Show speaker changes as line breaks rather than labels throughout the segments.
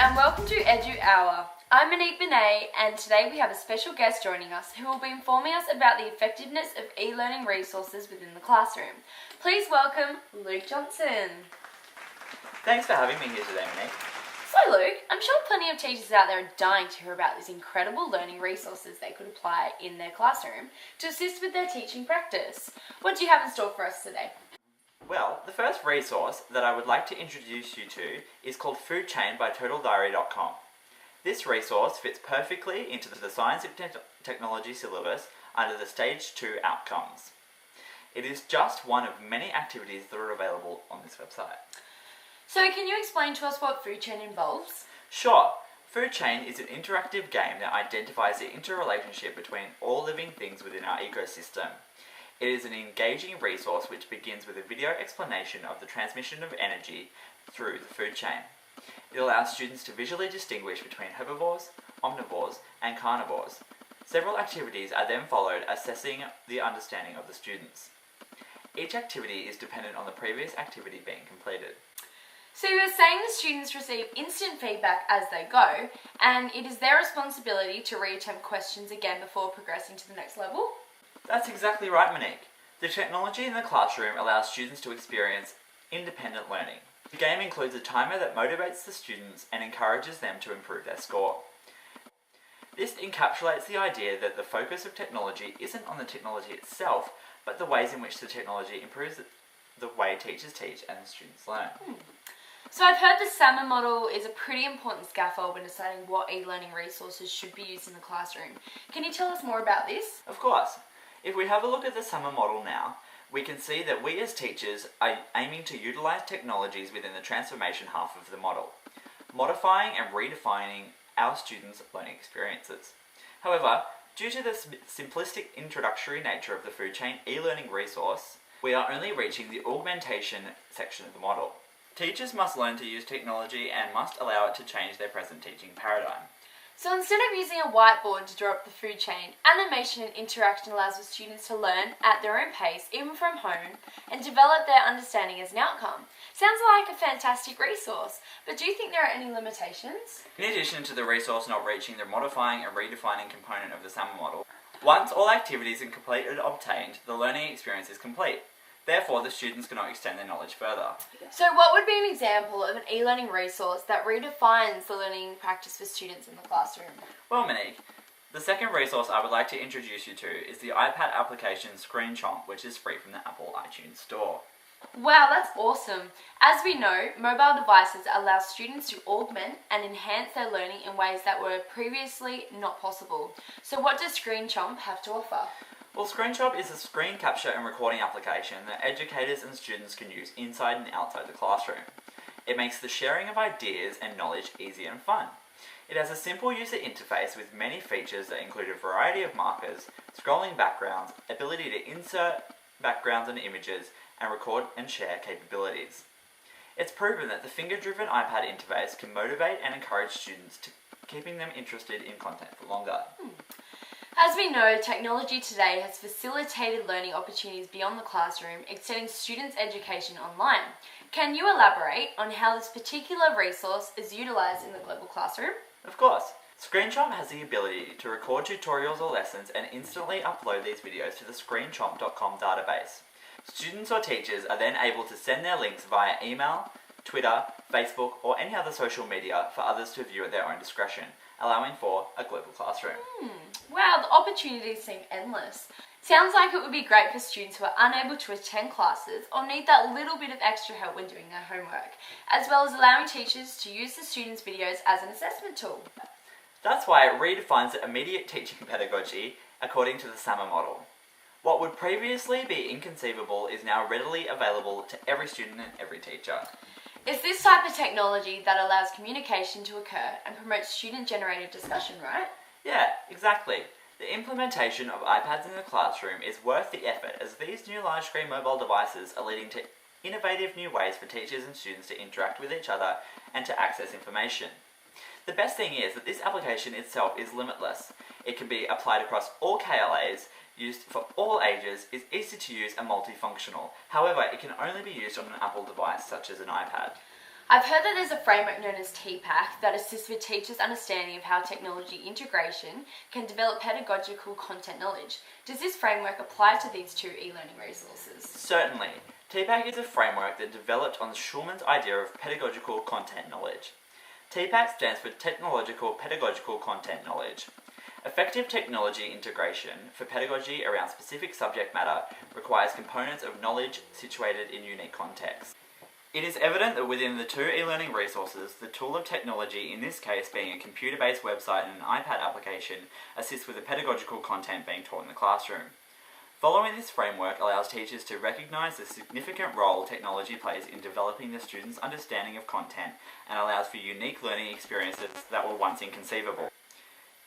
and welcome to EduHour. I'm Monique Binet, and today we have a special guest joining us who will be informing us about the effectiveness of e-learning resources within the classroom. Please welcome Luke Johnson.
Thanks for having me here today, Monique.
So Luke, I'm sure plenty of teachers out there are dying to hear about these incredible learning resources they could apply in their classroom to assist with their teaching practice. What do you have in store for us today?
Well, the first resource that I would like to introduce you to is called Food Chain by TotalDiary.com. This resource fits perfectly into the Science and Technology syllabus under the Stage 2 outcomes. It is just one of many activities that are available on this website.
So can you explain to us what Food Chain involves?
Sure. Food Chain is an interactive game that identifies the interrelationship between all living things within our ecosystem. It is an engaging resource which begins with a video explanation of the transmission of energy through the food chain. It allows students to visually distinguish between herbivores, omnivores, and carnivores. Several activities are then followed, assessing the understanding of the students. Each activity is dependent on the previous activity being completed.
So you were saying the students receive instant feedback as they go, and it is their responsibility to reattempt questions again before progressing to the next level?
That's exactly right, Monique. The technology in the classroom allows students to experience independent learning. The game includes a timer that motivates the students and encourages them to improve their score. This encapsulates the idea that the focus of technology isn't on the technology itself, but the ways in which the technology improves the way teachers teach and the students learn.
So I've heard the SAMR model is a pretty important scaffold when deciding what e-learning resources should be used in the classroom. Can you tell us more about this?
Of course. If we have a look at the SAMR model now, we can see that we as teachers are aiming to utilise technologies within the transformation half of the model, modifying and redefining our students' learning experiences. However, due to the simplistic introductory nature of the Food Chain e-learning resource, we are only reaching the augmentation section of the model. Teachers must learn to use technology and must allow it to change their present teaching paradigm.
So instead of using a whiteboard to draw up the food chain, animation and interaction allows the students to learn at their own pace, even from home, and develop their understanding as an outcome. Sounds like a fantastic resource, but do you think there are any limitations?
In addition to the resource not reaching the modifying and redefining component of the SAMR model, once all activities are completed and obtained, the learning experience is complete. Therefore, the students cannot extend their knowledge further.
So what would be an example of an e-learning resource that redefines the learning practice for students in the classroom?
Well, Monique, the second resource I would like to introduce you to is the iPad application ScreenChomp, which is free from the Apple iTunes Store.
Wow, that's awesome. As we know, mobile devices allow students to augment and enhance their learning in ways that were previously not possible. So what does ScreenChomp have to offer?
Well, ScreenChomp is a screen capture and recording application that educators and students can use inside and outside the classroom. It makes the sharing of ideas and knowledge easy and fun. It has a simple user interface with many features that include a variety of markers, scrolling backgrounds, ability to insert backgrounds and images, and record and share capabilities. It's proven that the finger-driven iPad interface can motivate and encourage students to keeping them interested in content for longer.
As we know, technology today has facilitated learning opportunities beyond the classroom, extending students' education online. Can you elaborate on how this particular resource is utilised in the global classroom?
Of course. ScreenChomp has the ability to record tutorials or lessons and instantly upload these videos to the ScreenChomp.com database. Students or teachers are then able to send their links via email, Twitter, Facebook, or any other social media for others to view at their own discretion, allowing for a global classroom.
Wow, the opportunities seem endless. Sounds like it would be great for students who are unable to attend classes or need that little bit of extra help when doing their homework, as well as allowing teachers to use the students' videos as an assessment tool.
That's why it redefines the immediate teaching pedagogy according to the SAMR model. What would previously be inconceivable is now readily available to every student and every teacher.
It's this type of technology that allows communication to occur and promotes student-generated discussion, right?
Yeah, exactly. The implementation of iPads in the classroom is worth the effort, as these new large-screen mobile devices are leading to innovative new ways for teachers and students to interact with each other and to access information. The best thing is that this application itself is limitless. It can be applied across all KLAs, used for all ages, is easy to use and multifunctional. However, it can only be used on an Apple device such as an iPad.
I've heard that there's a framework known as TPAC that assists with teachers' understanding of how technology integration can develop pedagogical content knowledge. Does this framework apply to these two e-learning resources?
Certainly. TPAC is a framework that developed on Schulman's idea of pedagogical content knowledge. TPAC stands for Technological Pedagogical Content Knowledge. Effective technology integration for pedagogy around specific subject matter requires components of knowledge situated in unique contexts. It is evident that within the two e-learning resources, the tool of technology, in this case being a computer-based website and an iPad application, assists with the pedagogical content being taught in the classroom. Following this framework allows teachers to recognise the significant role technology plays in developing the students' understanding of content and allows for unique learning experiences that were once inconceivable.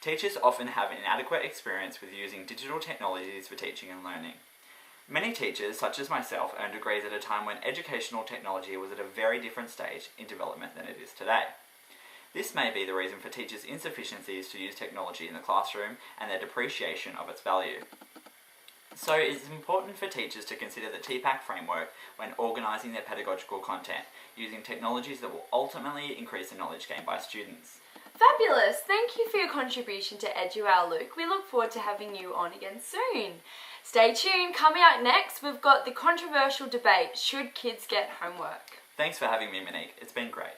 Teachers often have inadequate experience with using digital technologies for teaching and learning. Many teachers, such as myself, earned degrees at a time when educational technology was at a very different stage in development than it is today. This may be the reason for teachers' insufficiencies to use technology in the classroom and their depreciation of its value. So it is important for teachers to consider the TPAC framework when organising their pedagogical content, using technologies that will ultimately increase the knowledge gained by students.
Fabulous! Thank you for your contribution to EduHour, Luke. We look forward to having you on again soon. Stay tuned. Coming up next, we've got the controversial debate, should kids get homework?
Thanks for having me, Monique. It's been great.